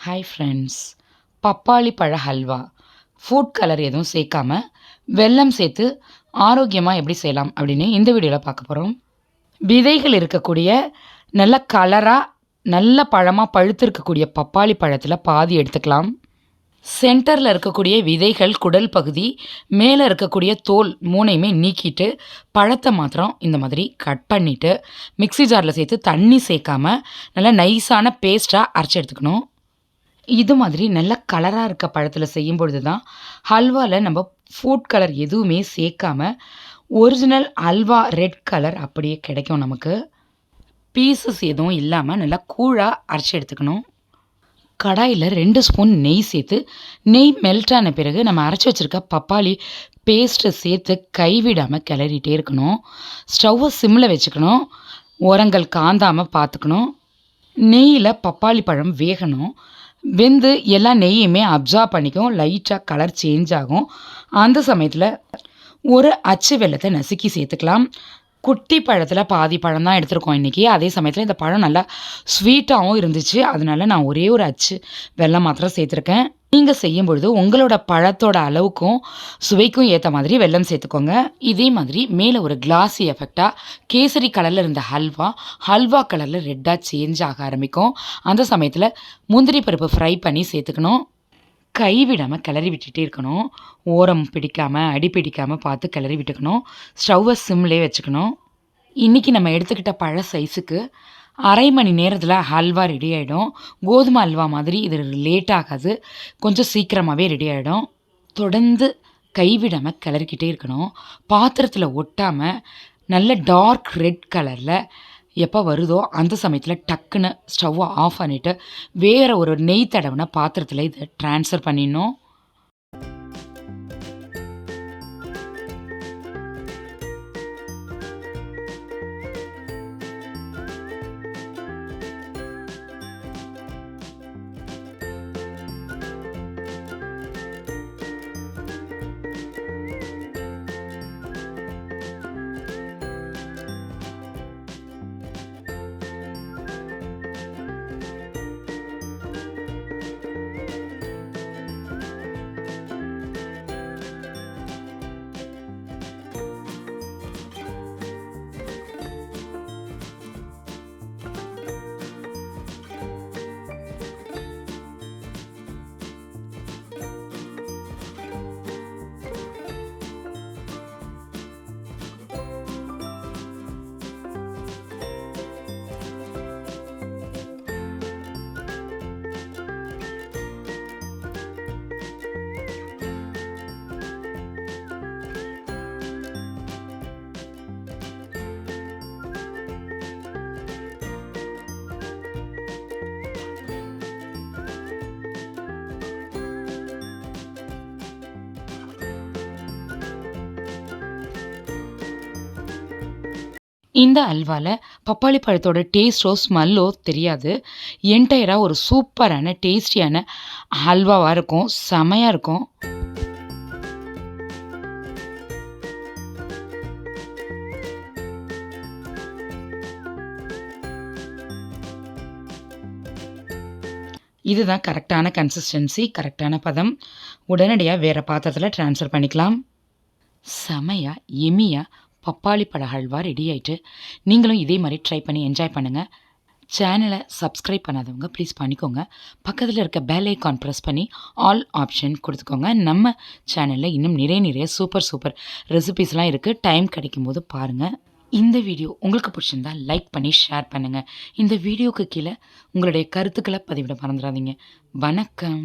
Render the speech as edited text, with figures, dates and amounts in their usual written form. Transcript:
Hi friends, பப்பாளி பழ halwa food colour எதுவும் சேர்க்காம வெல்லம் சேர்த்து ஆரோக்கியமாக எப்படி செய்யலாம் அப்படின்னு இந்த வீடியோவில் பார்க்க போகிறோம். விதைகள் இருக்கக்கூடிய நல்ல கலராக நல்ல பழமாக பழுத்து இருக்கக்கூடிய பப்பாளி பழத்தில் பாதி எடுத்துக்கலாம். சென்டரில் இருக்கக்கூடிய விதைகள், குடல் பகுதி, மேலே இருக்கக்கூடிய தோல் மூணையுமே நீக்கிட்டு பழத்தை மாத்திரம் இந்த மாதிரி கட் பண்ணிவிட்டு மிக்ஸி ஜாரில் சேர்த்து தண்ணி சேர்க்காம நல்லா நைஸான பேஸ்ட்டாக அரைச்சி எடுத்துக்கணும். இது மாதிரி நல்ல கலராக இருக்க பழத்தில் செய்யும் பொழுது தான் ஹல்வாவில் நம்ம ஃபுட் கலர் எதுவுமே சேர்க்காம ஒரிஜினல் ஹல்வா ரெட் கலர் அப்படியே கிடைக்கும். நமக்கு பீசஸ் எதுவும் இல்லாமல் நல்லா கூழாக அரைச்சி எடுத்துக்கணும். கடாயில் 2 ஸ்பூன் நெய் சேர்த்து நெய் மெல்ட் ஆன பிறகு நம்ம அரைச்சி வச்சுருக்க பப்பாளி பேஸ்ட்டை சேர்த்து கைவிடாமல் கிளறிட்டே இருக்கணும். ஸ்டவ்வை சிம்மில் வச்சுக்கணும். உரங்கள் காந்தாமல் பார்த்துக்கணும். நெய்யில் பப்பாளி பழம் வேகணும். வெந்து எல்லா நெய்யுமே அப்சார்ப் பண்ணிக்கும். லைட்டாக கலர் சேஞ்ச் ஆகும். அந்த சமயத்தில் ஒரு அச்சு வெல்லத்தை நசுக்கி சேர்த்துக்கலாம். குட்டி பழத்தில் பாதி பழம் தான் எடுத்துருக்கோம் இன்றைக்கி. அதே சமயத்தில் இந்த பழம் நல்லா ஸ்வீட்டாகவும் இருந்துச்சு. அதனால நான் ஒரே ஒரு அச்சு வெல்லம் மாத்திரம் சேர்த்துருக்கேன். நீங்கள் செய்யும் பொழுது உங்களோட பழத்தோட அளவுக்கும் சுவைக்கும் ஏற்ற மாதிரி வெல்லம் சேர்த்துக்கோங்க. இதே மாதிரி மேலே ஒரு கிளாஸி எஃபெக்டாக கேசரி கலரில் இருந்த ஹல்வா கலரில் ரெட்டாக சேஞ்ச் ஆக ஆரம்பிக்கும். அந்த சமயத்தில் முந்திரி பருப்பு ஃப்ரை பண்ணி சேர்த்துக்கணும். கைவிடாமல் கிளறி விட்டுட்டே இருக்கணும். ஓரம் பிடிக்காமல் அடி பிடிக்காமல் பார்த்து கிளறி விட்டுக்கணும். ஸ்டவ்வை சிம்லேயே வச்சுக்கணும். இன்றைக்கி நம்ம எடுத்துக்கிட்ட பழ சைஸுக்கு அரை மணி நேரத்தில் ஹல்வா ரெடி ஆகிடும். கோதுமை அல்வா மாதிரி இது லேட் ஆகாது, கொஞ்சம் சீக்கிரமாகவே ரெடி ஆகிடும். தொடர்ந்து கைவிடாமல் கிளறிக்கிட்டே இருக்கணும். பாத்திரத்தில் ஒட்டாமல் நல்ல டார்க் ரெட் கலரில் எப்போ வருதோ அந்த சமயத்தில் டக்குன்னு ஸ்டவ்வை ஆஃப் பண்ணிவிட்டு வேறு ஒரு நெய் தடவின பாத்திரத்தில் இதை ட்ரான்ஸ்ஃபர் பண்ணிடணும். இந்த அல்வாவில் பப்பாளி பழத்தோட டேஸ்ட்டோ ஸ்மெல்லோ தெரியாது. என்டையராக ஒரு சூப்பரான டேஸ்டியான ஹல்வாவாக இருக்கும். செமையாக இருக்கும். இதுதான் கரெக்டான கன்சிஸ்டன்சி, கரெக்டான பதம். உடனடியாக வேறு பாத்திரத்தில் ட்ரான்ஸ்ஃபர் பண்ணிக்கலாம். செமையாக எம்மியாக பப்பாளி பழ ஹல்வா ரெடி ஆகிட்டு நீங்களும் இதே மாதிரி ட்ரை பண்ணி என்ஜாய் பண்ணுங்கள். சேனலை சப்ஸ்கிரைப் பண்ணாதவங்க ப்ளீஸ் பண்ணிக்கோங்க. பக்கத்தில் இருக்க பெல் ஐக்கான் ப்ரெஸ் பண்ணி ஆல் ஆப்ஷன் கொடுத்துக்கோங்க. நம்ம சேனலில் இன்னும் நிறைய சூப்பர் ரெசிபீஸ்லாம் இருக்குது. டைம் கிடைக்கும் போது பாருங்கள். இந்த வீடியோ உங்களுக்கு பிடிச்சிருந்தா லைக் பண்ணி ஷேர் பண்ணுங்கள். இந்த வீடியோவுக்கு கீழே உங்களுடைய கருத்துக்களை பதிவிட மறந்துடாதீங்க. வணக்கம்.